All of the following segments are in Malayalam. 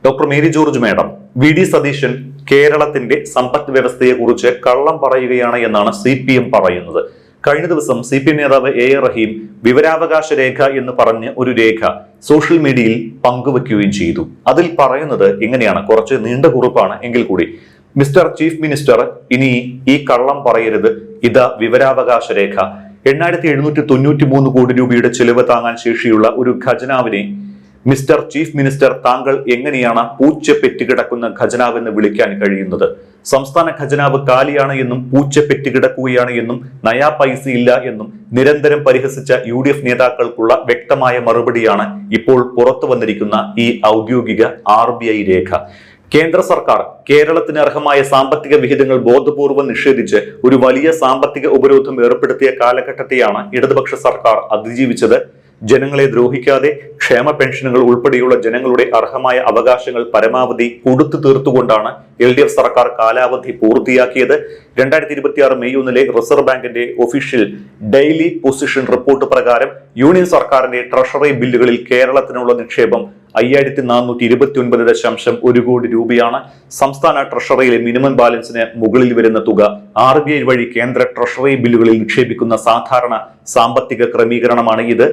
Doctor Mary George madam, VD. Satheesan കേരളത്തിന്റെ സമ്പദ് വ്യവസ്ഥയെക്കുറിച്ച് കള്ളം പറയുകയാണ് എന്നാണ് CPM പറയുന്നത്. കഴിഞ്ഞ ദിവസം CPM നേതാവ് A.A. റഹീം വിവരാവകാശ രേഖ എന്ന് പറഞ്ഞ് ഒരു രേഖ സോഷ്യൽ മീഡിയയിൽ പങ്കുവെക്കുകയും ചെയ്തു. അതിൽ പറയുന്നത് ഇങ്ങനെയാണ്, കുറച്ച് നീണ്ട കുറിപ്പാണ് എങ്കിൽ കൂടി. മിസ്റ്റർ ചീഫ് മിനിസ്റ്റർ, ഇനി ഈ കള്ളം പറയരുത്, ഇതാ വിവരാവകാശ രേഖ. 8793 കോടി രൂപയുടെ ചെലവ് താങ്ങാൻ ശേഷിയുള്ള ഒരു ഖജനാവിനെ മിസ്റ്റർ ചീഫ് മിനിസ്റ്റർ, താങ്കൾ എങ്ങനെയാണ് പൂച്ച പെറ്റുകിടക്കുന്ന ഖജനാവെന്ന് വിളിക്കാൻ കഴിയുന്നത്? സംസ്ഥാന ഖജനാവ് കാലിയാണ് എന്നും പൂച്ച പെറ്റുകിടക്കുകയാണ് എന്നും നയാ പൈസ ഇല്ല എന്നും നിരന്തരം പരിഹസിച്ച UDF നേതാക്കൾക്കുള്ള വ്യക്തമായ മറുപടിയാണ് ഇപ്പോൾ പുറത്തു വന്നിരിക്കുന്ന ഈ ഔദ്യോഗിക RBI രേഖ. കേന്ദ്ര സർക്കാർ കേരളത്തിന് അർഹമായ സാമ്പത്തിക വിഹിതങ്ങൾ ബോധപൂർവം നിഷേധിച്ച് ഒരു വലിയ സാമ്പത്തിക ഉപരോധം ഏർപ്പെടുത്തിയ കാലഘട്ടത്തെയാണ് ഇടതുപക്ഷ സർക്കാർ അതിജീവിച്ചത്. ജനങ്ങളെ ദ്രോഹിക്കാതെ ക്ഷേമ പെൻഷനുകൾ ഉൾപ്പെടെയുള്ള ജനങ്ങളുടെ അർഹമായ അവകാശങ്ങൾ പരമാവധി കൊടുത്തു തീർത്തുകൊണ്ടാണ് LDF സർക്കാർ കാലാവധി പൂർത്തിയാക്കിയത്. 2026 മെയ് 1 റിസർവ് ബാങ്കിന്റെ ഒഫീഷ്യൽ ഡെയിലി പൊസിഷൻ റിപ്പോർട്ട് പ്രകാരം യൂണിയൻ സർക്കാരിന്റെ ട്രഷറി ബില്ലുകളിൽ കേരളത്തിനുള്ള നിക്ഷേപം 5429.1 കോടി രൂപയാണ്. സംസ്ഥാന ട്രഷറിയിലെ മിനിമം ബാലൻസിന് മുകളിൽ വരുന്ന തുക RBI വഴി കേന്ദ്ര ട്രഷറി ബില്ലുകളിൽ നിക്ഷേപിക്കുന്ന സാധാരണ സാമ്പത്തിക ക്രമീകരണമാണ് ഇത്.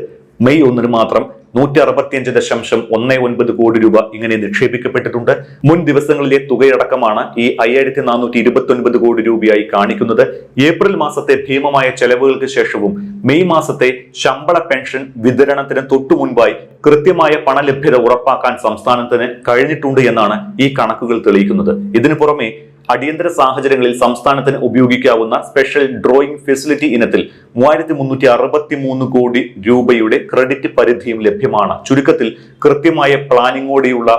മെയ് 1 മാത്രം 165.19 കോടി രൂപ ഇങ്ങനെ നിക്ഷേപിക്കപ്പെട്ടിട്ടുണ്ട്. മുൻ ദിവസങ്ങളിലെ തുകയടക്കമാണ് ഈ 5429 കോടി രൂപയായി കാണിക്കുന്നത്. ഏപ്രിൽ മാസത്തെ ഭീമമായ ചെലവുകൾക്ക് ശേഷവും മെയ് മാസത്തെ ശമ്പള പെൻഷൻ വിതരണത്തിന് തൊട്ടു മുൻപായി കൃത്യമായ പണലഭ്യത ഉറപ്പാക്കാൻ സംസ്ഥാനത്തിന് കഴിഞ്ഞിട്ടുണ്ട് എന്നാണ് ഈ കണക്കുകൾ തെളിയിക്കുന്നത്. ഇതിനു പുറമെ അടിയന്തര സാഹചര്യങ്ങളിൽ സംസ്ഥാനത്തിന് ഉപയോഗിക്കാവുന്ന സ്പെഷ്യൽ ഡ്രോയിങ് ഫെസിലിറ്റി ഇനത്തിൽ 3363 കോടി രൂപയുടെ ക്രെഡിറ്റ് പരിധിയും ലഭ്യമാണ്. ചുരുക്കത്തിൽ കൃത്യമായ പ്ലാനിങ്ങോടെയുള്ള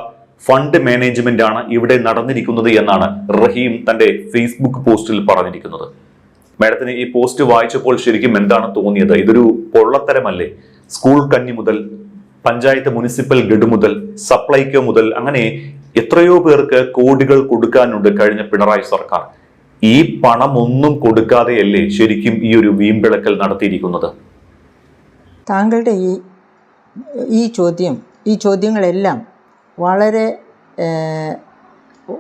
ഫണ്ട് മാനേജ്മെന്റ് ആണ് ഇവിടെ നടന്നിരിക്കുന്നത് എന്നാണ് റഹീം തന്റെ ഫേസ്ബുക്ക് പോസ്റ്റിൽ പറഞ്ഞിരിക്കുന്നത്. മാഡത്തിന് ഈ പോസ്റ്റ് വായിച്ചപ്പോൾ ശരിക്കും എന്താണ് തോന്നിയത്? ഇതൊരു പൊള്ളത്തരമല്ലേ? സ്കൂൾ കഞ്ഞി മുതൽ പഞ്ചായത്ത് മുനിസിപ്പൽ ഗഡ് മുതൽ സപ്ലൈകോ മുതൽ അങ്ങനെ എത്രയോ പേർക്ക് കോടികൾ കൊടുക്കാനുണ്ട് കഴിഞ്ഞ പിണറായി സർക്കാർ. ഈ പണമൊന്നും കൊടുക്കാതെയല്ലേ ശരിക്കും ഈ ഒരു വീമ്പിളക്കൽ നടത്തിയിരിക്കുന്നത്? താങ്കളുടെ ഈ ചോദ്യങ്ങളെല്ലാം വളരെ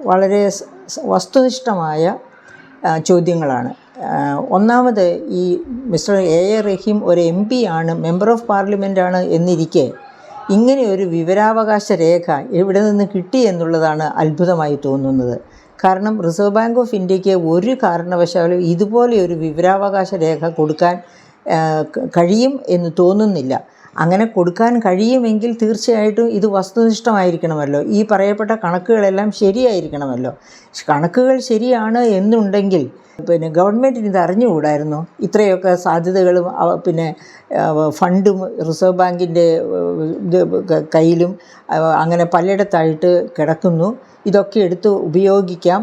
വളരെ വസ്തുനിഷ്ഠമായ ചോദ്യങ്ങളാണ്. ഒന്നാമത്, ഈ മിസ്റ്റർ A.A. റഹീം ഒരു MP ആണ്, മെമ്പർ ഓഫ് പാർലമെൻ്റ് ആണ് എന്നിരിക്കെ ഇങ്ങനെ ഒരു വിവരാവകാശ രേഖ എവിടെ നിന്ന് കിട്ടി എന്നുള്ളതാണ് അത്ഭുതമായി തോന്നുന്നത്. കാരണം റിസർവ് ബാങ്ക് ഓഫ് ഇന്ത്യക്ക് ഒരു കാരണവശാലും ഇതുപോലെ ഒരു വിവരാവകാശ രേഖ കൊടുക്കാൻ കഴിയും എന്ന് തോന്നുന്നില്ല. അങ്ങനെ കൊടുക്കാൻ കഴിയുമെങ്കിൽ തീർച്ചയായിട്ടും ഇത് വസ്തുനിഷ്ഠമായിരിക്കണമല്ലോ, ഈ പറയപ്പെട്ട കണക്കുകളെല്ലാം ശരിയായിരിക്കണമല്ലോ. കണക്കുകൾ ശരിയാണ് എന്നുണ്ടെങ്കിൽ ഗവൺമെൻറ്റിന് ഇത് അറിഞ്ഞുകൂടായിരുന്നു? ഇത്രയൊക്കെ സാധ്യതകളും ഫണ്ടും റിസർവ് ബാങ്കിൻ്റെ കയ്യിലും അങ്ങനെ പലയിടത്തായിട്ട് കിടക്കുന്നു, ഇതൊക്കെ എടുത്ത് ഉപയോഗിക്കാം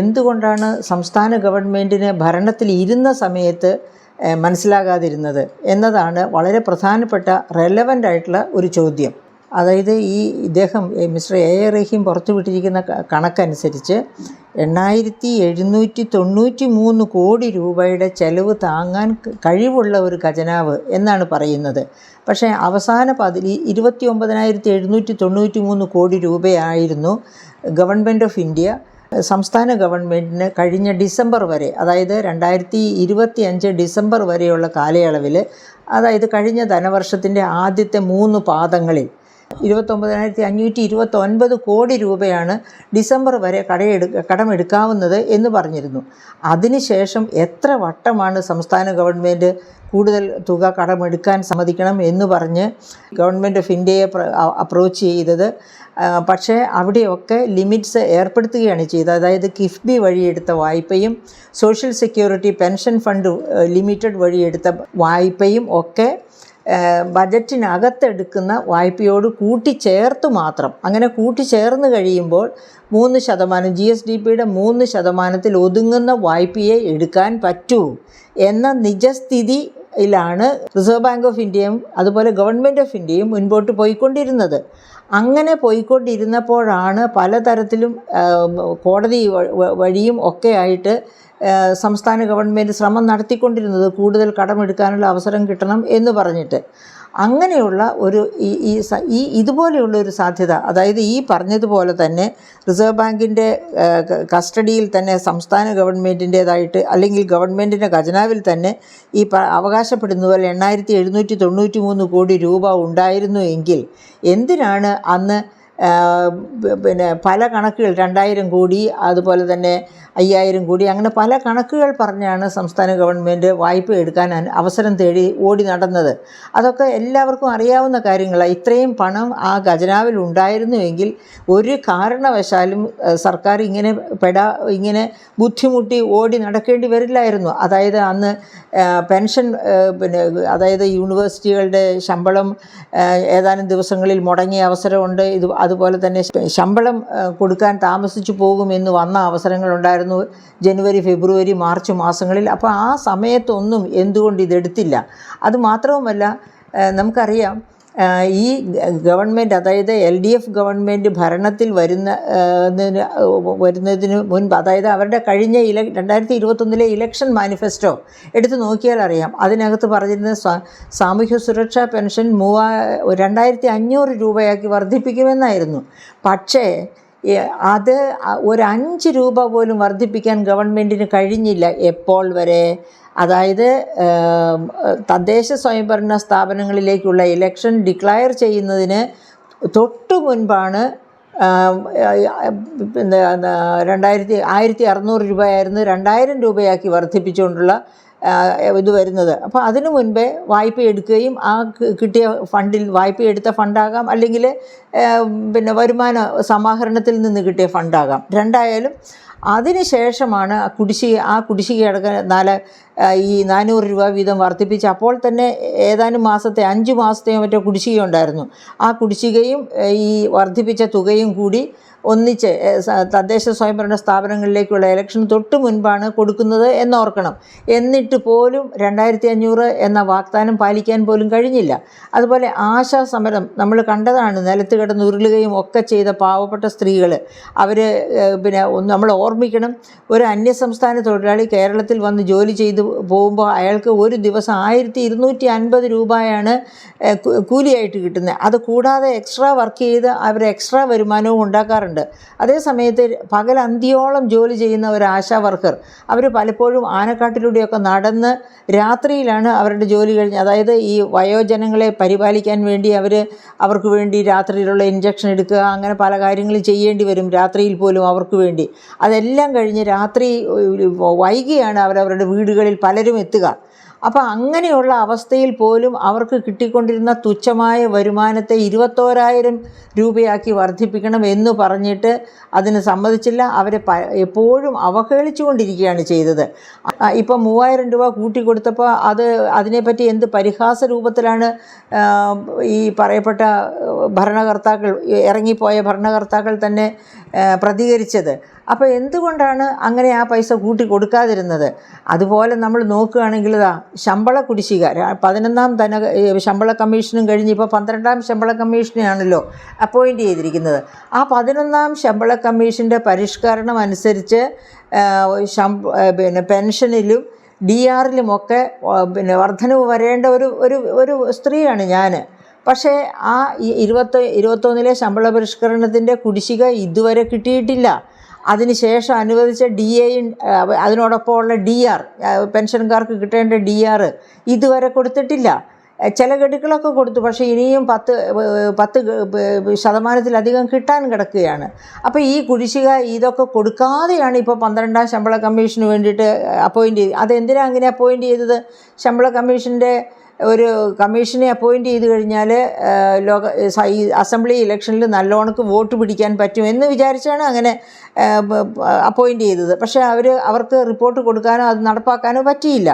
എന്തുകൊണ്ടാണ് സംസ്ഥാന ഗവൺമെൻറ്റിന് ഭരണത്തിൽ ഇരുന്ന സമയത്ത് മനസ്സിലാകാതിരുന്നത് എന്നതാണ് വളരെ പ്രധാനപ്പെട്ട റെലവൻ്റ് ആയിട്ടുള്ള ഒരു ചോദ്യം. അതായത് ഇദ്ദേഹം മിസ്റ്റർ A.A. റഹീം പുറത്തുവിട്ടിരിക്കുന്ന കണക്കനുസരിച്ച് 8793 കോടി രൂപയുടെ ചെലവ് താങ്ങാൻ കഴിവുള്ള ഒരു ഖജനാവ് എന്നാണ് പറയുന്നത്. പക്ഷേ അവസാന 29,793 കോടി രൂപയായിരുന്നു ഗവൺമെൻറ് ഓഫ് ഇന്ത്യ സംസ്ഥാന ഗവൺമെൻറ്റിന് കഴിഞ്ഞ ഡിസംബർ വരെ, അതായത് 2025 ഡിസംബർ വരെയുള്ള കാലയളവിൽ, അതായത് കഴിഞ്ഞ ധനവർഷത്തിൻ്റെ ആദ്യത്തെ 3 പാദങ്ങളിൽ 29,529 കോടി രൂപയാണ് ഡിസംബർ വരെ കടമെടുക്കാവുന്നത് എന്ന് പറഞ്ഞിരുന്നു. അതിനുശേഷം എത്ര വട്ടമാണ് സംസ്ഥാന ഗവൺമെൻറ് കൂടുതൽ തുക കടമെടുക്കാൻ സമ്മതിക്കണം എന്ന് പറഞ്ഞ് ഗവൺമെൻറ് ഓഫ് ഇന്ത്യയെ അപ്രോച്ച് ചെയ്തത്? പക്ഷേ അവിടെയൊക്കെ ലിമിറ്റ്സ് ഏർപ്പെടുത്തുകയാണ് ചെയ്തത്. അതായത് കിഫ്ബി വഴിയെടുത്ത വായ്പയും social security pension fund limited വഴിയെടുത്ത വായ്പയും ഒക്കെ ബജറ്റിനകത്തെടുക്കുന്ന വായ്പയോട് കൂട്ടിച്ചേർത്ത് മാത്രം, അങ്ങനെ കൂട്ടിച്ചേർന്ന് കഴിയുമ്പോൾ 3% GSDPയുടെ 3% ഒതുങ്ങുന്ന വായ്പയെ എടുക്കാൻ പറ്റൂ എന്ന നിജസ്ഥിതിയിലാണ് റിസർവ് ബാങ്ക് ഓഫ് ഇന്ത്യയും അതുപോലെ ഗവൺമെൻറ് ഓഫ് ഇന്ത്യയും മുൻപോട്ട് പോയിക്കൊണ്ടിരുന്നത്. അങ്ങനെ പോയിക്കൊണ്ടിരുന്നപ്പോഴാണ് പലതരത്തിലും കോടതി വഴിയും ഒക്കെ ആയിട്ട് സംസ്ഥാന ഗവൺമെൻറ് ശ്രമം നടത്തിക്കൊണ്ടിരുന്നത് കൂടുതൽ കടമെടുക്കാനുള്ള അവസരം കിട്ടണം എന്ന് പറഞ്ഞിട്ട്. അങ്ങനെയുള്ള ഒരു ഇതുപോലെയുള്ള ഒരു സാധ്യത, അതായത് ഈ പറഞ്ഞതുപോലെ തന്നെ റിസർവ് ബാങ്കിൻ്റെ കസ്റ്റഡിയിൽ തന്നെ സംസ്ഥാന ഗവൺമെൻറ്റിൻ്റേതായിട്ട് അല്ലെങ്കിൽ ഗവൺമെൻറ്റിൻ്റെ ഖജനാവിൽ തന്നെ ഈ അവകാശപ്പെടുന്ന പോലെ 8793 കോടി രൂപ ഉണ്ടായിരുന്നു എങ്കിൽ എന്തിനാണ് അന്ന് പിന്നെ പല കണക്കുകൾ 2000 കോടി അതുപോലെ തന്നെ 5000 കോടി അങ്ങനെ പല കണക്കുകൾ പറഞ്ഞാണ് സംസ്ഥാന ഗവൺമെൻറ് വായ്പ എടുക്കാൻ അവസരം തേടി ഓടി നടന്നത്? അതൊക്കെ എല്ലാവർക്കും അറിയാവുന്ന കാര്യങ്ങളാണ്. ഇത്രയും പണം ആ ഖജനാവിൽ ഉണ്ടായിരുന്നുവെങ്കിൽ ഒരു കാരണവശാലും സർക്കാർ ഇങ്ങനെ ബുദ്ധിമുട്ടി ഓടി നടക്കേണ്ടി വരില്ലായിരുന്നു. അതായത് അന്ന് പെൻഷൻ അതായത് യൂണിവേഴ്സിറ്റികളുടെ ശമ്പളം ഏതാനും ദിവസങ്ങളിൽ മുടങ്ങിയ അവസരമുണ്ട്. അതുപോലെ തന്നെ ശമ്പളം കൊടുക്കാൻ താമസിച്ചു പോകുമെന്ന് വന്ന അവസരങ്ങളുണ്ടായിരുന്നു ജനുവരി, ഫെബ്രുവരി, മാർച്ച് മാസങ്ങളിൽ. അപ്പോൾ ആ സമയത്തൊന്നും എന്തുകൊണ്ട് ഇതെടുത്തില്ല? അതുമാത്രവുമല്ല, നമുക്കറിയാം ഈ ഗവൺമെൻറ്, അതായത് LDF ഗവൺമെൻറ് ഭരണത്തിൽ വരുന്നതിന് മുൻപ്, അതായത് അവരുടെ കഴിഞ്ഞ 2021 ഇലക്ഷൻ മാനിഫെസ്റ്റോ എടുത്ത് നോക്കിയാൽ അറിയാം. അതിനകത്ത് പറഞ്ഞിരുന്ന സാമൂഹ്യ സുരക്ഷാ പെൻഷൻ 2500 രൂപയാക്കി വർദ്ധിപ്പിക്കുമെന്നായിരുന്നു. പക്ഷേ അത് ഒരു 5 രൂപ പോലും വർദ്ധിപ്പിക്കാൻ ഗവൺമെൻറ്റിന് കഴിഞ്ഞില്ല. എപ്പോൾ വരെ? അതായത് തദ്ദേശ സ്വയംഭരണ സ്ഥാപനങ്ങളിലേക്കുള്ള ഇലക്ഷൻ ഡിക്ലയർ ചെയ്യുന്നതിന് തൊട്ടു മുൻപാണ് 1600 രൂപയായിരുന്നു 2000 രൂപയാക്കി വർദ്ധിപ്പിച്ചുകൊണ്ടുള്ള ഇത് വരുന്നത്. അപ്പോൾ അതിനു മുൻപേ വായ്പ എടുക്കുകയും ആ കിട്ടിയ ഫണ്ടിൽ വായ്പ എടുത്ത ഫണ്ടാകാം, അല്ലെങ്കിൽ വരുമാന സമാഹരണത്തിൽ നിന്ന് കിട്ടിയ ഫണ്ടാകാം, രണ്ടായാലും. അതിനുശേഷമാണ് കുടിശ്ശിക അടക്കം 400 രൂപ വീതം വർദ്ധിപ്പിച്ച് അപ്പോൾ തന്നെ ഏതാനും മാസത്തെ 5 മാസത്തെയോ മറ്റോ കുടിശ്ശിക ഉണ്ടായിരുന്നു. ആ കുടിശ്ശികയും ഈ വർദ്ധിപ്പിച്ച തുകയും കൂടി ഒന്നിച്ച് തദ്ദേശ സ്വയംഭരണ സ്ഥാപനങ്ങളിലേക്കുള്ള ഇലക്ഷന് തൊട്ട് മുൻപാണ് കൊടുക്കുന്നത് എന്നോർക്കണം. എന്നിട്ട് പോലും 2500 എന്ന വാഗ്ദാനം പാലിക്കാൻ പോലും കഴിഞ്ഞില്ല. അതുപോലെ ആശാ സമരം നമ്മൾ കണ്ടതാണ്. നിലത്ത് കിടന്ന് ഉരുളുകയും ഒക്കെ ചെയ്ത പാവപ്പെട്ട സ്ത്രീകൾ, അവർ നമ്മൾ ഓർമ്മിക്കണം, ഒരു അന്യസംസ്ഥാന തൊഴിലാളി കേരളത്തിൽ വന്ന് ജോലി ചെയ്ത് പോകുമ്പോൾ അയാൾക്ക് ഒരു ദിവസം 1250 രൂപയാണ് കൂലിയായിട്ട് കിട്ടുന്നത്. അത് കൂടാതെ എക്സ്ട്രാ വർക്ക് ചെയ്ത് അവർ എക്സ്ട്രാ വരുമാനവും ഉണ്ടാക്കാറുണ്ട്. അതേ സമയത്ത് പകൽ അന്തിയോളം ജോലി ചെയ്യുന്ന ഒരു ആശാ വർക്കർ, അവർ പലപ്പോഴും ആനക്കാട്ടിലൂടെയൊക്കെ നടന്ന് രാത്രിയിലാണ് അവരുടെ ജോലി കഴിഞ്ഞ്, അതായത് ഈ വയോജനങ്ങളെ പരിപാലിക്കാൻ വേണ്ടി അവർക്ക് വേണ്ടി രാത്രിയിലുള്ള ഇഞ്ചക്ഷൻ എടുക്കുക, അങ്ങനെ പല കാര്യങ്ങളും ചെയ്യേണ്ടി വരും രാത്രിയിൽ പോലും അവർക്ക് വേണ്ടി. അതെല്ലാം കഴിഞ്ഞ് രാത്രി വൈകിയാണ് അവരവരുടെ വീടുകളിൽ പലരും എത്തുക. അപ്പോൾ അങ്ങനെയുള്ള അവസ്ഥയിൽ പോലും അവർക്ക് കിട്ടിക്കൊണ്ടിരുന്ന തുച്ഛമായ വരുമാനത്തെ 21,000 രൂപയാക്കി വർദ്ധിപ്പിക്കണം എന്ന് പറഞ്ഞിട്ട് അതിന് സമ്മതിച്ചില്ല. അവരെ എപ്പോഴും അവഹേളിച്ചുകൊണ്ടിരിക്കുകയാണ് ചെയ്തത്. ഇപ്പം 3000 രൂപ കൂട്ടിക്കൊടുത്തപ്പോൾ അതിനെപ്പറ്റി എന്ത് പരിഹാസ രൂപത്തിലാണ് ഈ പറയപ്പെട്ട ഇറങ്ങിപ്പോയ ഭരണകർത്താക്കൾ തന്നെ പ്രതികരിച്ചത്. അപ്പോൾ എന്തുകൊണ്ടാണ് അങ്ങനെ ആ പൈസ കൂട്ടി കൊടുക്കാതിരുന്നത്? അതുപോലെ നമ്മൾ നോക്കുകയാണെങ്കിൽ ശമ്പള കുടിശ്ശിക 11ാം ശമ്പള കമ്മീഷനും കഴിഞ്ഞ് ഇപ്പോൾ 12ാം ശമ്പള കമ്മീഷനെയാണല്ലോ അപ്പോയിൻ്റ് ചെയ്തിരിക്കുന്നത്. ആ 11ാം ശമ്പള കമ്മീഷൻ്റെ പരിഷ്കരണം അനുസരിച്ച് പെൻഷനിലും DRലുമൊക്കെ വർധനവ് വരേണ്ട ഒരു സ്ത്രീയാണ് ഞാൻ. പക്ഷേ ആ 21 ശമ്പള പരിഷ്കരണത്തിൻ്റെ കുടിശ്ശിക ഇതുവരെ കിട്ടിയിട്ടില്ല. അതിനുശേഷം അനുവദിച്ച DAയും അതിനോടൊപ്പമുള്ള DR, പെൻഷൻകാർക്ക് കിട്ടേണ്ട DR ഇതുവരെ കൊടുത്തിട്ടില്ല. ചില ഗഡുക്കളൊക്കെ കൊടുത്തു, പക്ഷേ ഇനിയും 10% കിട്ടാൻ കിടക്കുകയാണ്. അപ്പോൾ ഈ കുടിശ്ശിക ഇതൊക്കെ കൊടുക്കാതെയാണ് ഇപ്പോൾ 12ാം ശമ്പള കമ്മീഷന് വേണ്ടിയിട്ട് അപ്പോയിൻ്റ് ചെയ്ത്. അതെന്തിനാണ് അങ്ങനെ അപ്പോയിൻ്റ് ചെയ്തത്? ശമ്പള കമ്മീഷൻ്റെ ഒരു കമ്മീഷനെ അപ്പോയിൻ്റ് ചെയ്ത് കഴിഞ്ഞാൽ ഈ അസംബ്ലി ഇലക്ഷനിൽ നല്ലോണക്ക് വോട്ട് പിടിക്കാൻ പറ്റും എന്ന് വിചാരിച്ചാണ് അങ്ങനെ അപ്പോയിൻ്റ് ചെയ്തത്. പക്ഷേ അവർക്ക് റിപ്പോർട്ട് കൊടുക്കാനോ അത് നടപ്പാക്കാനോ പറ്റിയില്ല.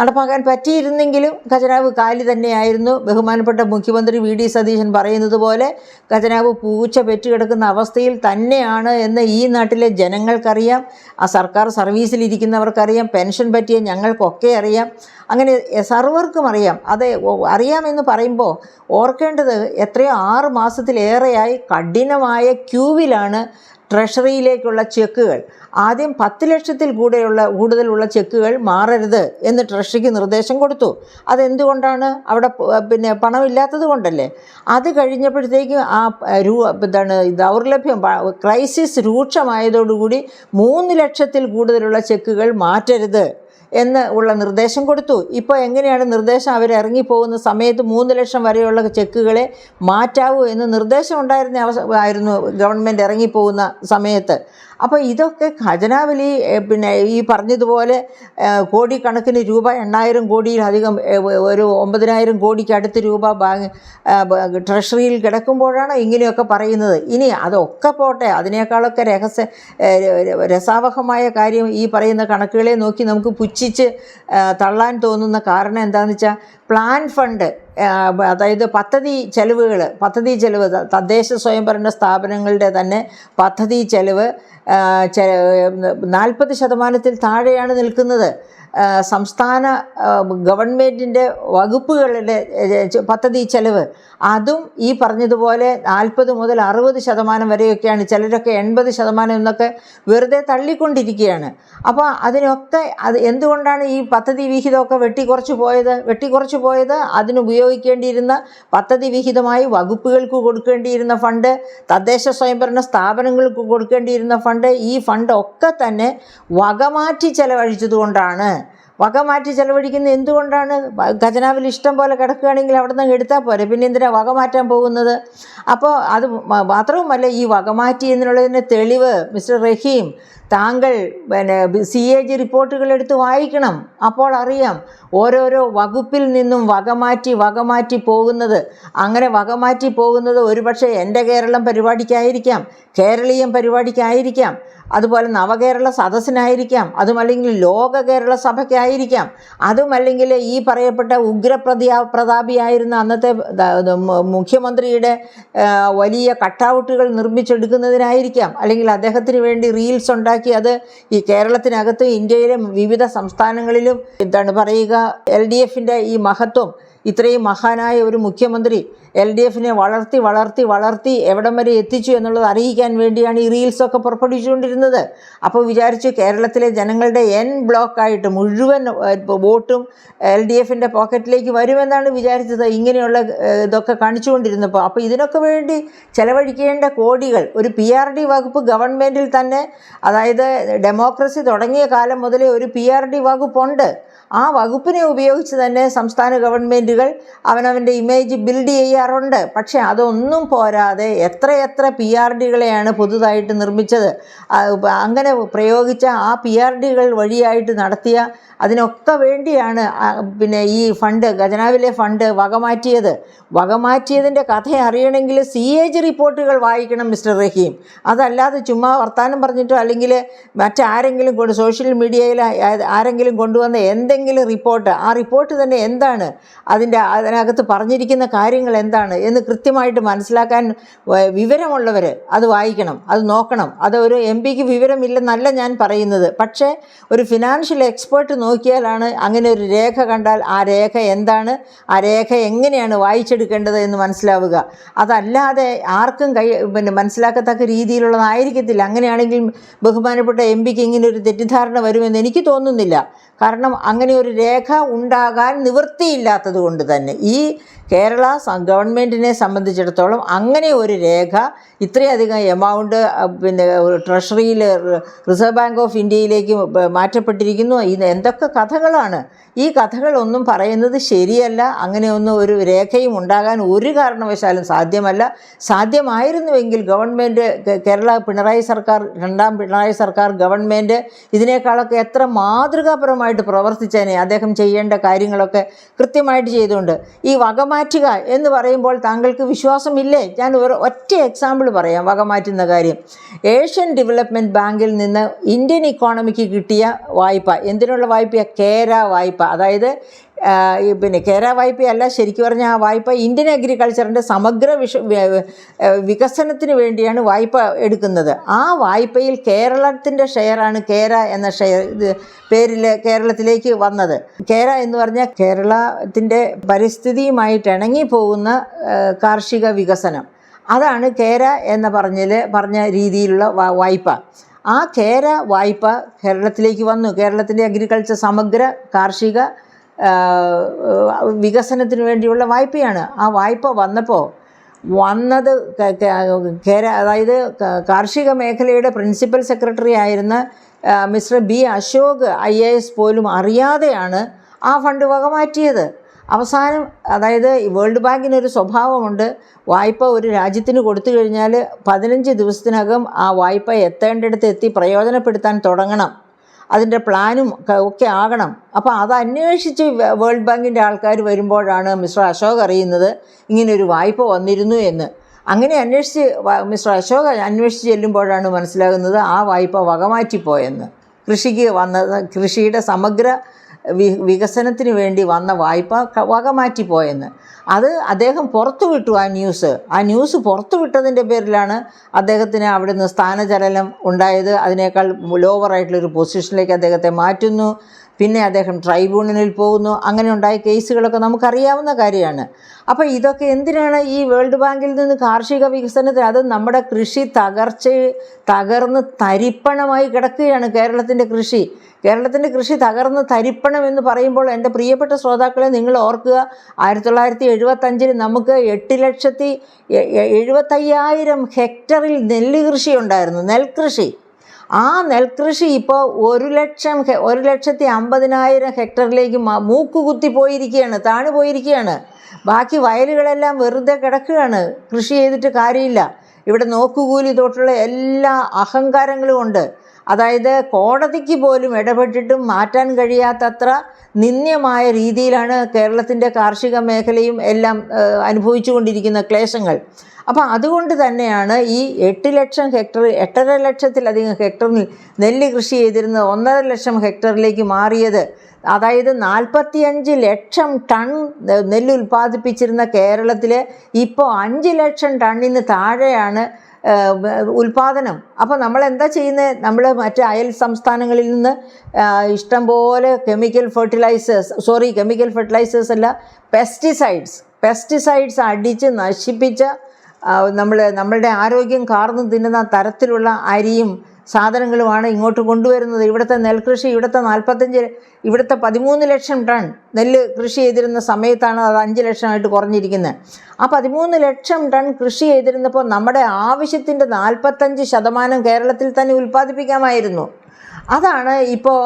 നടപ്പാക്കാൻ പറ്റിയിരുന്നെങ്കിലും ഖജനാവ് കാലി തന്നെയായിരുന്നു. ബഹുമാനപ്പെട്ട മുഖ്യമന്ത്രി VD സതീശൻ പറയുന്നത് പോലെ ഖജനാവ് പൂച്ച പെറ്റുകിടക്കുന്ന അവസ്ഥയിൽ തന്നെയാണ് എന്ന് ഈ നാട്ടിലെ ജനങ്ങൾക്കറിയാം, ആ സർക്കാർ സർവീസിലിരിക്കുന്നവർക്കറിയാം, പെൻഷൻ പറ്റിയ ഞങ്ങൾക്കൊക്കെ അറിയാം, അങ്ങനെ സർവർക്കും അറിയാം. അത് അറിയാമെന്ന് പറയുമ്പോൾ ഓർക്കേണ്ടത് എത്രയോ 6 മാസത്തിലേറെയായി കഠിനമായ ക്യൂവിലാണ് ട്രഷറിയിലേക്കുള്ള ചെക്കുകൾ. ആദ്യം 10 ലക്ഷത്തിൽ കൂടുതലുള്ള ചെക്കുകൾ മാറരുത് എന്ന് ട്രഷറിക്ക് നിർദ്ദേശം കൊടുത്തു. അതെന്തുകൊണ്ടാണ്? അവിടെ പണമില്ലാത്തത് കൊണ്ടല്ലേ. അത് കഴിഞ്ഞപ്പോഴത്തേക്കും ആ ദൗർലഭ്യം ക്രൈസിസ് രൂക്ഷമായതോടുകൂടി 3 ലക്ഷത്തിൽ കൂടുതലുള്ള ചെക്കുകൾ മാറ്റരുത് എന്ന് ഉള്ള നിർദ്ദേശം കൊടുത്തു. ഇപ്പോൾ എങ്ങനെയാണ് നിർദ്ദേശം? അവരിറങ്ങിപ്പോകുന്ന സമയത്ത് 3 ലക്ഷം വരെയുള്ള ചെക്കുകളെ മാറ്റാവൂ എന്ന് നിർദ്ദേശം ആയിരുന്നു ഗവൺമെൻറ് ഇറങ്ങിപ്പോകുന്ന സമയത്ത്. അപ്പോൾ ഇതൊക്കെ ഖജനാവിൽ ഈ പറഞ്ഞതുപോലെ കോടിക്കണക്കിന് രൂപ, 8,000 കോടിയിലധികം, ഒരു 9,000 കോടിക്ക് അടുത്ത് രൂപ ട്രഷറിയിൽ കിടക്കുമ്പോഴാണ് ഇങ്ങനെയൊക്കെ പറയുന്നത്. ഇനി അതൊക്കെ പോട്ടെ, അതിനേക്കാളൊക്കെ രസാവഹമായ കാര്യം ഈ പറയുന്ന കണക്കുകളെ നോക്കി നമുക്ക് പുച്ഛിച്ച് തള്ളാൻ തോന്നുന്ന കാരണം എന്താണെന്ന് വെച്ചാൽ, പ്ലാൻ ഫണ്ട്, അതായത് പദ്ധതി ചെലവ്, തദ്ദേശ സ്വയംഭരണ സ്ഥാപനങ്ങളുടെ തന്നെ പദ്ധതി ചെലവ് 40% താഴെയാണ് നിൽക്കുന്നത്. സംസ്ഥാന ഗവൺമെൻറ്റിൻ്റെ വകുപ്പുകളുടെ പദ്ധതി ചെലവ് അതും ഈ പറഞ്ഞതുപോലെ 40 മുതൽ 60% വരെയൊക്കെയാണ്. ചിലരൊക്കെ 80% എന്നൊക്കെ വെറുതെ തള്ളിക്കൊണ്ടിരിക്കുകയാണ്. അപ്പോൾ അതിനൊക്കെ എന്തുകൊണ്ടാണ് ഈ പദ്ധതി വിഹിതമൊക്കെ വെട്ടിക്കുറച്ച് പോയത്? അതിനുപയോഗിക്കേണ്ടിയിരുന്ന പദ്ധതി വിഹിതമായി വകുപ്പുകൾക്ക് കൊടുക്കേണ്ടിയിരുന്ന ഫണ്ട്, തദ്ദേശ സ്വയംഭരണ സ്ഥാപനങ്ങൾക്ക് കൊടുക്കേണ്ടിയിരുന്ന ഫണ്ട്, ഈ ഫണ്ട് ഒക്കെ തന്നെ വകമാറ്റി ചെലവഴിച്ചതുകൊണ്ടാണ്. വകമാറ്റി ചെലവഴിക്കുന്നത് എന്തുകൊണ്ടാണ്? ഖജനാവിൽ ഇഷ്ടം പോലെ കിടക്കുകയാണെങ്കിൽ അവിടെ നിന്ന് എടുത്താൽ പോരെ, പിന്നെ എന്തിനാണ് വകമാറ്റാൻ പോകുന്നത്? അപ്പോൾ അത് മാത്രവുമല്ല, ഈ വകമാറ്റി എന്നുള്ളതിൻ്റെ തെളിവ് മിസ്റ്റർ റഹീം, താങ്കൾ CAG റിപ്പോർട്ടുകൾ എടുത്ത് വായിക്കണം. അപ്പോൾ അറിയാം ഓരോരോ വകുപ്പിൽ നിന്നും വകമാറ്റി പോകുന്നത്. അങ്ങനെ വകമാറ്റി പോകുന്നത് ഒരുപക്ഷെ എൻ്റെ കേരളം പരിപാടിക്കായിരിക്കാം, കേരളീയം പരിപാടിക്കായിരിക്കാം, അതുപോലെ നവകേരള സദസ്സിനായിരിക്കാം, അതുമല്ലെങ്കിൽ ലോക കേരള സഭയ്ക്കായിരിക്കാം, അതുമല്ലെങ്കിൽ ഈ പറയപ്പെട്ട പ്രതാപിയായിരുന്ന അന്നത്തെ മുഖ്യമന്ത്രിയുടെ വലിയ കട്ടൗട്ടുകൾ നിർമ്മിച്ചെടുക്കുന്നതിനായിരിക്കാം, അല്ലെങ്കിൽ അദ്ദേഹത്തിന് വേണ്ടി റീൽസ് ഉണ്ടാക്കി അത് ഈ കേരളത്തിനകത്ത് ഇന്ത്യയിലെ വിവിധ സംസ്ഥാനങ്ങളിലും LDFൻ്റെ ഈ മഹത്വം, ഇത്രയും മഹാനായ ഒരു മുഖ്യമന്ത്രി LDFനെ വളർത്തി എവിടം വരെ എത്തിച്ചു എന്നുള്ളത് അറിയിക്കാൻ വേണ്ടിയാണ് ഈ റീൽസൊക്കെ പുറപ്പെടുവിച്ചുകൊണ്ടിരുന്നത്. അപ്പോൾ വിചാരിച്ചു കേരളത്തിലെ ജനങ്ങളുടെ ബ്ലോക്കായിട്ട് മുഴുവൻ വോട്ടും LDFൻ്റെ പോക്കറ്റിലേക്ക് വരുമെന്നാണ് വിചാരിച്ചത്, ഇങ്ങനെയുള്ള ഇതൊക്കെ കാണിച്ചുകൊണ്ടിരുന്നപ്പോൾ. അപ്പോൾ ഇതിനൊക്കെ വേണ്ടി ചെലവഴിക്കേണ്ട കോടികൾ ഒരു PRD വകുപ്പ് ഗവൺമെൻറ്റിൽ തന്നെ, അതായത് ഡെമോക്രസി തുടങ്ങിയ കാലം മുതലേ ഒരു PRD വകുപ്പുണ്ട്. ആ വകുപ്പിനെ ഉപയോഗിച്ച് തന്നെ സംസ്ഥാന ഗവൺമെൻറ്റുകൾ അവനവൻ്റെ ഇമേജ് ബിൽഡ് ചെയ്യാറുണ്ട്. പക്ഷേ അതൊന്നും പോരാതെ എത്രയെത്ര PRDകളെയാണ് പുതുതായിട്ട് നിർമ്മിച്ചത്. അങ്ങനെ പ്രയോഗിച്ച ആ PRDകൾ വഴിയായിട്ട് നടത്തിയ അതിനൊക്കെ വേണ്ടിയാണ് ഈ ഫണ്ട്, ഖജനാവിലെ ഫണ്ട് വകമാറ്റിയതിൻ്റെ കഥ അറിയണമെങ്കിൽ CAG റിപ്പോർട്ടുകൾ വായിക്കണം മിസ്റ്റർ റഹീം. അതല്ലാതെ ചുമ്മാ വർത്താനം പറഞ്ഞിട്ടോ അല്ലെങ്കിൽ മറ്റാരെങ്കിലും സോഷ്യൽ മീഡിയയിൽ ആരെങ്കിലും കൊണ്ടുവന്ന എന്തെങ്കിലും റിപ്പോർട്ട്, ആ റിപ്പോർട്ട് തന്നെ എന്താണ്, അതിനകത്ത് പറഞ്ഞിരിക്കുന്ന കാര്യങ്ങൾ എന്താണ് എന്ന് കൃത്യമായിട്ട് മനസ്സിലാക്കാൻ വിവരമുള്ളവർ അത് വായിക്കണം, അത് നോക്കണം. അത് ഒരു MP വിവരമില്ലെന്നല്ല ഞാൻ പറയുന്നത്. പക്ഷേ ഒരു ഫിനാൻഷ്യൽ എക്സ്പേർട്ട് നോക്കിയാലാണ് അങ്ങനെ ഒരു രേഖ കണ്ടാൽ ആ രേഖ എന്താണ്, ആ രേഖ എങ്ങനെയാണ് വായിച്ചെടുക്കേണ്ടത് എന്ന് മനസ്സിലാവുക. അതല്ലാതെ ആർക്കും മനസ്സിലാക്കത്തക്ക രീതിയിലുള്ളതായിരിക്കത്തില്ല. അങ്ങനെയാണെങ്കിൽ ബഹുമാനപ്പെട്ട MP ഇങ്ങനെ ഒരു തെറ്റിദ്ധാരണ വരുമെന്ന് എനിക്ക് തോന്നുന്നില്ല. കാരണം അങ്ങനെ ഒരു രേഖ ഉണ്ടാകാൻ നിവൃത്തിയില്ലാത്തത് കൊണ്ട് തന്നെ ഈ കേരള ഗവൺമെൻറ്റിനെ സംബന്ധിച്ചിടത്തോളം അങ്ങനെ ഒരു രേഖ ഇത്രയധികം എമൗണ്ട് ട്രഷറിയിൽ റിസർവ് ബാങ്ക് ഓഫ് ഇന്ത്യയിലേക്ക് മാറ്റപ്പെട്ടിരിക്കുന്നു. ഇത് എന്തൊക്കെ കഥകളാണ്! ഈ കഥകളൊന്നും പറയുന്നത് ശരിയല്ല. അങ്ങനെയൊന്നും ഒരു രേഖയും ഉണ്ടാകാൻ ഒരു കാരണവശാലും സാധ്യമല്ല. സാധ്യമായിരുന്നുവെങ്കിൽ ഗവൺമെൻറ്, രണ്ടാം പിണറായി സർക്കാർ ഗവൺമെൻറ് ഇതിനേക്കാളൊക്കെ എത്ര മാതൃകാപരമായിട്ട് പ്രവർത്തിച്ചേനെ. അദ്ദേഹം ചെയ്യേണ്ട കാര്യങ്ങളൊക്കെ കൃത്യമായിട്ട് ചെയ്തുകൊണ്ട് ഈ വകമാറ്റുക എന്ന് പറയുമ്പോൾ താങ്കൾക്ക് വിശ്വാസമില്ലേ? ഞാൻ ഒറ്റ എക്സാമ്പിൾ പറയാം വകമാറ്റുന്ന കാര്യം. ഏഷ്യൻ ഡെവലപ്മെൻറ്റ് ബാങ്കിൽ നിന്ന് ഇന്ത്യൻ ഇക്കോണമിക്ക് കിട്ടിയ വായ്പ, എന്തിനുള്ള വായ്പ? കേര വായ്പ. അതായത് പിന്നെ കേര വായ്പയല്ല, ശരിക്കും പറഞ്ഞാൽ ആ വായ്പ ഇന്ത്യൻ അഗ്രികൾച്ചറിൻ്റെ സമഗ്ര വികസനത്തിന് വേണ്ടിയാണ് വായ്പ എടുക്കുന്നത്. ആ വായ്പയിൽ കേരളത്തിൻ്റെ ഷെയറാണ് കേര എന്ന പേരിൽ കേരളത്തിലേക്ക് വന്നത്. കേര എന്ന് പറഞ്ഞാൽ കേരളത്തിൻ്റെ പരിസ്ഥിതിയുമായിട്ട് ഇണങ്ങിപ്പോകുന്ന കാർഷിക വികസനം, അതാണ് കേര എന്ന് പറഞ്ഞ രീതിയിലുള്ള വായ്പ. ആ കേര വായ്പ കേരളത്തിലേക്ക് വന്നു. കേരളത്തിൻ്റെ അഗ്രികൾച്ചർ സമഗ്ര കാർഷിക വികസനത്തിന് വേണ്ടിയുള്ള വായ്പയാണ്. ആ വായ്പ വന്നത് കേര, അതായത് കാർഷിക മേഖലയുടെ പ്രിൻസിപ്പൽ സെക്രട്ടറി ആയിരുന്ന മിസ്റ്റർ ബി അശോക് IAS പോലും അറിയാതെയാണ് ആ ഫണ്ട് വകമാറ്റിയത്. അവസാനം, അതായത് വേൾഡ് ബാങ്കിനൊരു സ്വഭാവമുണ്ട്, വായ്പ ഒരു രാജ്യത്തിന് കൊടുത്തു കഴിഞ്ഞാൽ 15 ദിവസത്തിനകം ആ വായ്പ എത്തേണ്ടിടത്ത് എത്തി പ്രയോജനപ്പെടുത്താൻ തുടങ്ങണം, അതിൻ്റെ പ്ലാനും ഒക്കെ ആകണം. അപ്പോൾ അത് അന്വേഷിച്ച് വേൾഡ് ബാങ്കിൻ്റെ ആൾക്കാർ വരുമ്പോഴാണ് മിസ്റ്റർ അശോക് അറിയുന്നത് ഇങ്ങനൊരു വായ്പ വന്നിരുന്നു എന്ന്. അങ്ങനെ മിസ്റ്റർ അശോക് അന്വേഷിച്ച് ചെല്ലുമ്പോഴാണ് മനസ്സിലാകുന്നത് ആ വായ്പ വകമാറ്റിപ്പോയെന്ന്. കൃഷിയുടെ സമഗ്ര വികസനത്തിന് വേണ്ടി വന്ന വായ്പ വകമാറ്റിപ്പോയെന്ന്. അത് അദ്ദേഹം പുറത്തുവിട്ടു. ആ ന്യൂസ് പുറത്തുവിട്ടതിൻ്റെ പേരിലാണ് അദ്ദേഹത്തിന് അവിടുന്ന് സ്ഥാനചലനം ഉണ്ടായത്. അതിനേക്കാൾ ലോവറായിട്ടുള്ളൊരു പൊസിഷനിലേക്ക് അദ്ദേഹത്തെ മാറ്റുന്നു. പിന്നെ അദ്ദേഹം ട്രൈബ്യൂണലിൽ പോകുന്നു. അങ്ങനെ ഉണ്ടായ കേസുകളൊക്കെ നമുക്കറിയാവുന്ന കാര്യമാണ്. അപ്പോൾ ഇതൊക്കെ എന്തിനാണ് ഈ വേൾഡ് ബാങ്കിൽ നിന്ന് കാർഷിക വികസനത്തിന്? അത് നമ്മുടെ കൃഷി തകർന്ന് തരിപ്പണമായി കിടക്കുകയാണ്. കേരളത്തിൻ്റെ കൃഷി തകർന്ന് തരിപ്പണം എന്ന് പറയുമ്പോൾ എൻ്റെ പ്രിയപ്പെട്ട ശ്രോതാക്കളെ, നിങ്ങൾ ഓർക്കുക, 1975 നമുക്ക് 8,75,000 ഹെക്ടറിൽ നെല്ല് കൃഷി ഉണ്ടായിരുന്നു, നെൽകൃഷി. ആ നെൽകൃഷി ഇപ്പോൾ 1,50,000 ഹെക്ടറിലേക്ക് മൂക്കുകുത്തി പോയിരിക്കുകയാണ്, താണു പോയിരിക്കുകയാണ്. ബാക്കി വയലുകളെല്ലാം വെറുതെ കിടക്കുകയാണ്, കൃഷി ചെയ്തിട്ട് കാര്യമില്ല. ഇവിടെ നോക്കുകൂലി തൊട്ടുള്ള എല്ലാ അഹങ്കാരങ്ങളും ഉണ്ട്. അതായത് കോടതിക്ക് പോലും ഇടപെട്ടിട്ടും മാറ്റാൻ കഴിയാത്തത്ര നിന്ദ്യമായ രീതിയിലാണ് കേരളത്തിൻ്റെ കാർഷിക മേഖലയും എല്ലാം അനുഭവിച്ചു കൊണ്ടിരിക്കുന്ന ക്ലേശങ്ങൾ. അപ്പോൾ അതുകൊണ്ട് തന്നെയാണ് ഈ 8 ലക്ഷം ഹെക്ടർ, 8.5 ലക്ഷത്തിലധികം ഹെക്ടറിൽ നെല്ല് കൃഷി ചെയ്തിരുന്നത് 1.5 ലക്ഷം ഹെക്ടറിലേക്ക് മാറിയത്. അതായത് 45 ലക്ഷം ടൺ നെല്ല് ഉൽപ്പാദിപ്പിച്ചിരുന്ന കേരളത്തിൽ ഇപ്പോൾ 5 ലക്ഷം ടണ്ണിന് താഴെയാണ് ഉൽപ്പാദനം. അപ്പോൾ നമ്മൾ എന്താ ചെയ്യുന്നത്? നമ്മൾ മറ്റ് അയൽ സംസ്ഥാനങ്ങളിൽ നിന്ന് ഇഷ്ടം പോലെ കെമിക്കൽ ഫെർട്ടിലൈസേഴ്സ് അല്ല, പെസ്റ്റിസൈഡ്സ് അടിച്ച് നശിപ്പിച്ച നമ്മളുടെ ആരോഗ്യം കാർന്നു തിന്നുന്ന തരത്തിലുള്ള അരിയും സാധനങ്ങളുമാണ് ഇങ്ങോട്ട് കൊണ്ടുവരുന്നത്. ഇവിടുത്തെ നെൽകൃഷി, ഇവിടുത്തെ 13 ലക്ഷം ടൺ നെല്ല് കൃഷി ചെയ്തിരുന്ന സമയത്താണ് അത് 5 ലക്ഷമായിട്ട് കുറഞ്ഞിരിക്കുന്നത്. ആ 13 ലക്ഷം ടൺ കൃഷി ചെയ്തിരുന്നപ്പോൾ നമ്മുടെ ആവശ്യത്തിൻ്റെ 45% കേരളത്തിൽ തന്നെ ഉൽപ്പാദിപ്പിക്കാമായിരുന്നു. അതാണ് ഇപ്പോൾ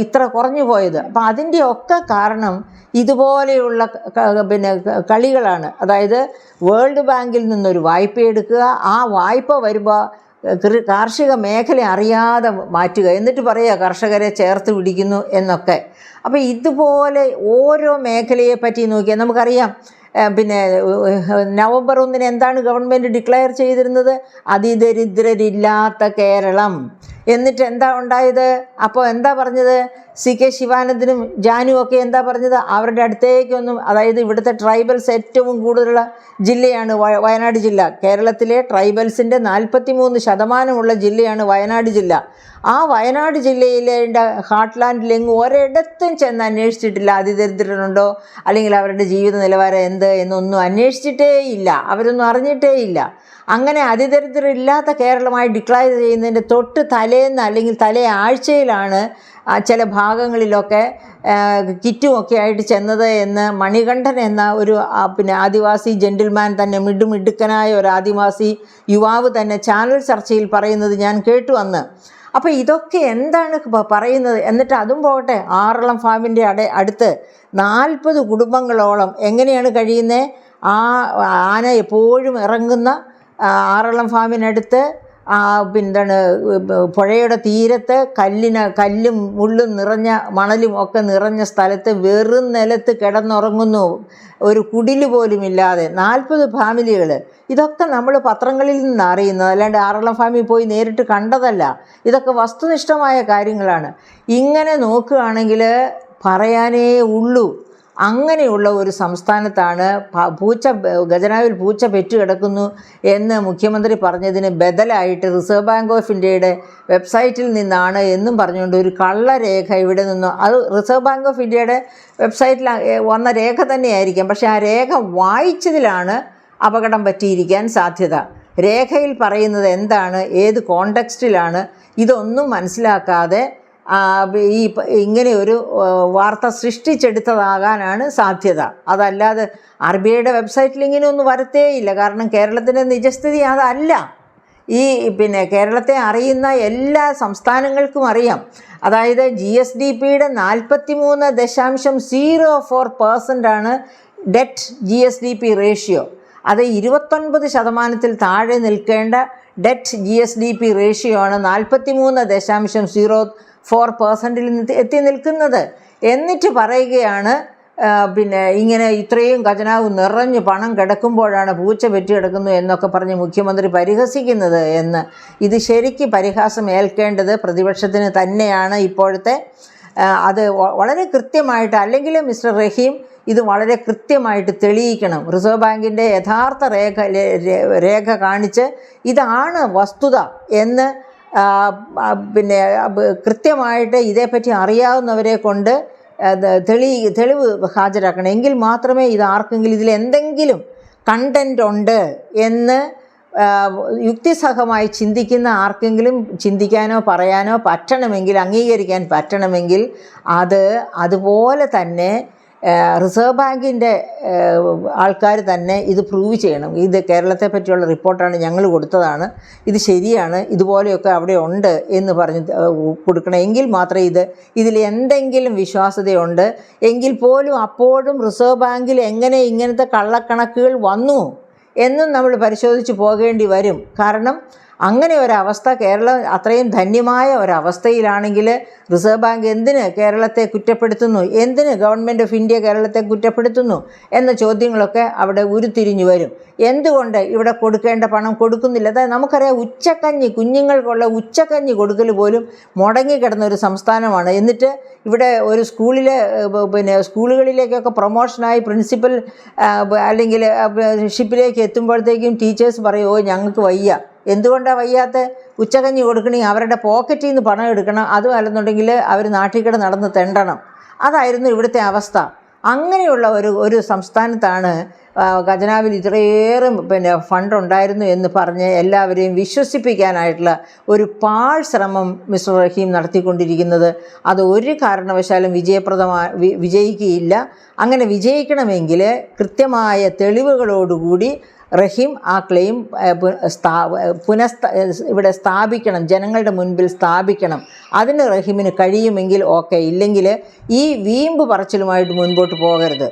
ഇത്ര കുറഞ്ഞു പോയത്. അപ്പോൾ അതിൻ്റെയൊക്കെ കാരണം ഇതുപോലെയുള്ള കളികളാണ്. അതായത് വേൾഡ് ബാങ്കിൽ നിന്നൊരു വായ്പ എടുക്കുക, ആ വായ്പ വരുമ്പോൾ കാർഷിക മേഖല അറിയാതെ മാറ്റുക, എന്നിട്ട് പറയുക കർഷകരെ ചേർത്ത് പിടിക്കുന്നു എന്നൊക്കെ. അപ്പോൾ ഇതുപോലെ ഓരോ മേഖലയെ പറ്റി നോക്കിയാൽ നമുക്കറിയാം. നവംബർ 1 എന്താണ് ഗവൺമെൻറ് ഡിക്ലെയർ ചെയ്തിരുന്നത്? അതിദരിദ്രരില്ലാത്ത കേരളം. എന്നിട്ട് എന്താ ഉണ്ടായത്? അപ്പോൾ എന്താ പറഞ്ഞത്? CK ശിവാനന്ദനും ജാനും ഒക്കെ എന്താ പറഞ്ഞത്? അവരുടെ അടുത്തേക്കൊന്നും, അതായത് ഇവിടുത്തെ ട്രൈബൽസ് ഏറ്റവും കൂടുതലുള്ള ജില്ലയാണ് വയനാട് ജില്ല. കേരളത്തിലെ ട്രൈബൽസിൻ്റെ 43% ജില്ലയാണ് വയനാട് ജില്ല. ആ വയനാട് ജില്ലയിലെ ഹാർട്ട്ലാൻഡിലെങ്ങും ഒരിടത്തും ചെന്ന് അന്വേഷിച്ചിട്ടില്ല അതിദരിദ്രരുണ്ടോ, അല്ലെങ്കിൽ അവരുടെ ജീവിത നിലവാരം എന്ത് എന്നൊന്നും അന്വേഷിച്ചിട്ടേ ഇല്ല, അവരൊന്നും അറിഞ്ഞിട്ടേ ഇല്ല. അങ്ങനെ അതിദരിദ്രരില്ലാത്ത കേരളമായി ഡിക്ലെയർ ചെയ്യുന്നതിൻ്റെ തൊട്ട് തലേന്ന് അല്ലെങ്കിൽ തലേ ആഴ്ചയിലാണ് ചില ഭാഗങ്ങളിലൊക്കെ കിറ്റുമൊക്കെ ആയിട്ട് ചെന്നത് എന്ന് മണികണ്ഠൻ എന്ന ഒരു ആദിവാസി ജെന്റിൽമാൻ തന്നെ, മിടുക്കനായ ഒരു ആദിവാസി യുവാവ് തന്നെ ചാനൽ ചർച്ചയിൽ പറയുന്നത് ഞാൻ കേട്ടു അന്ന്. അപ്പോൾ ഇതൊക്കെ എന്താണ് പറയുന്നത്? എന്നിട്ട് അതും പോകട്ടെ, ആറളം ഫാമിൻ്റെ അടുത്ത് 40 കുടുംബങ്ങളോളം എങ്ങനെയാണ് കഴിയുന്നത്? ആന എപ്പോഴും ഇറങ്ങുന്ന ആറളം ഫാമിനടുത്ത് പുഴയുടെ തീരത്ത് കല്ലും മുള്ളും നിറഞ്ഞ മണലും ഒക്കെ നിറഞ്ഞ സ്ഥലത്ത് വെറും നിലത്ത് കിടന്നുറങ്ങുന്നു, ഒരു കുടില് പോലും ഇല്ലാതെ 40 ഫാമിലികൾ. ഇതൊക്കെ നമ്മൾ പത്രങ്ങളിൽ നിന്ന് അറിയുന്നത്, അല്ലാണ്ട് ആറളം ഫാമിൽ പോയി നേരിട്ട് കണ്ടതല്ല. ഇതൊക്കെ വസ്തുനിഷ്ഠമായ കാര്യങ്ങളാണ്. ഇങ്ങനെ നോക്കുകയാണെങ്കിൽ പറയാനേ ഉള്ളൂ. അങ്ങനെയുള്ള ഒരു സംസ്ഥാനത്താണ് ഖജനാവിൽ പൂച്ച പെറ്റു കിടക്കുന്നു എന്ന് മുഖ്യമന്ത്രി പറഞ്ഞതിന് ബദലായിട്ട് റിസർവ് ബാങ്ക് ഓഫ് ഇന്ത്യയുടെ വെബ്സൈറ്റിൽ നിന്നാണ് എന്നും പറഞ്ഞുകൊണ്ട് ഒരു കള്ളരേഖ ഇവിടെ നിന്നോ, അത് റിസർവ് ബാങ്ക് ഓഫ് ഇന്ത്യയുടെ വെബ്സൈറ്റിൽ വന്ന രേഖ തന്നെയായിരിക്കാം, പക്ഷേ ആ രേഖ വായിച്ചതിലാണ് അപകടം പറ്റിയിരിക്കാൻ സാധ്യത. രേഖയിൽ പറയുന്നത് എന്താണ്, ഏത് കോണ്ടെക്സ്റ്റിലാണ്, ഇതൊന്നും മനസ്സിലാക്കാതെ ഇങ്ങനെ ഒരു വാർത്ത സൃഷ്ടിച്ചെടുത്തതാകാനാണ് സാധ്യത. അതല്ലാതെ RBIയുടെ വെബ്സൈറ്റിൽ ഇങ്ങനെയൊന്നും വരത്തേയില്ല. കാരണം കേരളത്തിൻ്റെ നിജസ്ഥിതി അതല്ല. കേരളത്തെ അറിയുന്ന എല്ലാ സംസ്ഥാനങ്ങൾക്കും അറിയാം. അതായത് GSDPയുടെ 43.04% ഡെറ്റ് GSDP റേഷ്യോ. അത് 29% താഴെ നിൽക്കേണ്ട ഡെറ്റ് GSDP റേഷ്യോ ആണ് 43.04% എത്തി നിൽക്കുന്നത്. എന്നിട്ട് പറയുകയാണ് ഇങ്ങനെ ഇത്രയും ഖജനാവ് നിറഞ്ഞ് പണം കിടക്കുമ്പോഴാണ് പൂച്ച പെറ്റി കിടക്കുന്നു എന്നൊക്കെ പറഞ്ഞ് മുഖ്യമന്ത്രി പരിഹസിക്കുന്നത് എന്ന്. ഇത് ശരിക്ക് പരിഹാസം ഏൽക്കേണ്ടത് പ്രതിപക്ഷത്തിന് തന്നെയാണ് ഇപ്പോഴത്തെ. അത് വളരെ കൃത്യമായിട്ട്, അല്ലെങ്കിൽ മിസ്റ്റർ റഹീം ഇത് വളരെ കൃത്യമായിട്ട് തെളിയിക്കണം. റിസർവ് ബാങ്കിൻ്റെ യഥാർത്ഥ രേഖ കാണിച്ച് ഇതാണ് വസ്തുത എന്ന് കൃത്യമായിട്ട് ഇതേപ്പറ്റി അറിയാവുന്നവരെ കൊണ്ട് തെളിവ് ഹാജരാക്കണം. എങ്കിൽ മാത്രമേ ഇത് ആർക്കെങ്കിലും ഇതിൽ എന്തെങ്കിലും കണ്ടൻ്റ് ഉണ്ട് എന്ന് യുക്തിസഹമായി ചിന്തിക്കുന്ന ആർക്കെങ്കിലും ചിന്തിക്കാനോ പറയാനോ പറ്റണമെങ്കിൽ, അംഗീകരിക്കാൻ പറ്റണമെങ്കിൽ അതുപോലെ തന്നെ റിസർവ് ബാങ്കിൻ്റെ ആൾക്കാർ തന്നെ ഇത് പ്രൂവ് ചെയ്യണം. ഇത് കേരളത്തെ പറ്റിയുള്ള റിപ്പോർട്ടാണ്, ഞങ്ങൾ കൊടുത്തതാണ്, ഇത് ശരിയാണ്, ഇതുപോലെയൊക്കെ അവിടെ ഉണ്ട് എന്ന് പറഞ്ഞ് കൊടുക്കണം. എങ്കിൽ മാത്രമേ ഇതിൽ എന്തെങ്കിലും വിശ്വാസ്യതയുണ്ട് എങ്കിൽ പോലും അപ്പോഴും റിസർവ് ബാങ്കിൽ എങ്ങനെ ഇങ്ങനത്തെ കള്ളക്കണക്കുകൾ വന്നു എന്നും നമ്മൾ പരിശോധിച്ച് പോകേണ്ടി വരും. കാരണം അങ്ങനെ ഒരവസ്ഥ, കേരളം അത്രയും ധന്യമായ ഒരവസ്ഥയിലാണെങ്കിൽ റിസർവ് ബാങ്ക് എന്തിന് കേരളത്തെ കുറ്റപ്പെടുത്തുന്നു, എന്തിന് ഗവൺമെൻറ് ഓഫ് ഇന്ത്യ കേരളത്തെ കുറ്റപ്പെടുത്തുന്നു എന്ന ചോദ്യങ്ങളൊക്കെ അവിടെ ഉരുത്തിരിഞ്ഞു വരും. എന്തുകൊണ്ട് ഇവിടെ കൊടുക്കേണ്ട പണം കൊടുക്കുന്നില്ല? അതായത് നമുക്കറിയാം, ഉച്ചക്കഞ്ഞി, കുഞ്ഞുങ്ങൾക്കുള്ള ഉച്ചക്കഞ്ഞി കൊടുക്കൽ പോലും മുടങ്ങിക്കിടന്ന ഒരു സംസ്ഥാനമാണ്. എന്നിട്ട് ഇവിടെ ഒരു സ്കൂളുകളിലേക്കൊക്കെ പ്രൊമോഷനായി പ്രിൻസിപ്പൽ അല്ലെങ്കിൽ ഷിപ്പിലേക്ക് എത്തുമ്പോഴത്തേക്കും ടീച്ചേഴ്സ് പറയും, ഓ ഞങ്ങൾക്ക് വയ്യ. എന്തുകൊണ്ടാണ് വയ്യാത്ത? ഉച്ചകഞ്ഞി കൊടുക്കണമെങ്കിൽ അവരുടെ പോക്കറ്റിൽ നിന്ന് പണം എടുക്കണം, അതും അല്ലെന്നുണ്ടെങ്കിൽ അവർ നാട്ടിൽ നടന്ന് തെണ്ടണം. അതായിരുന്നു ഇവിടുത്തെ അവസ്ഥ. അങ്ങനെയുള്ള ഒരു സംസ്ഥാനത്താണ് ഖജനാവിൽ ഇത്രയേറെ ഫണ്ട് ഉണ്ടായിരുന്നു എന്ന് പറഞ്ഞ് എല്ലാവരെയും വിശ്വസിപ്പിക്കാനായിട്ടുള്ള ഒരു ശ്രമം മിസ്റ്റർ റഹീം നടത്തിക്കൊണ്ടിരിക്കുന്നത്. അത് ഒരു കാരണവശാലും വിജയിക്കുകയില്ല. അങ്ങനെ വിജയിക്കണമെങ്കിൽ കൃത്യമായ തെളിവുകളോടുകൂടി റഹീം ആ ക്ലെയിം ഇവിടെ സ്ഥാപിക്കണം, ജനങ്ങളുടെ മുൻപിൽ സ്ഥാപിക്കണം. അതിന് റഹീമിന് കഴിയുമെങ്കിൽ ഓക്കെ, ഇല്ലെങ്കിൽ ഈ വീമ്പ് പറച്ചിലുമായിട്ട് മുൻപോട്ട് പോകരുത്.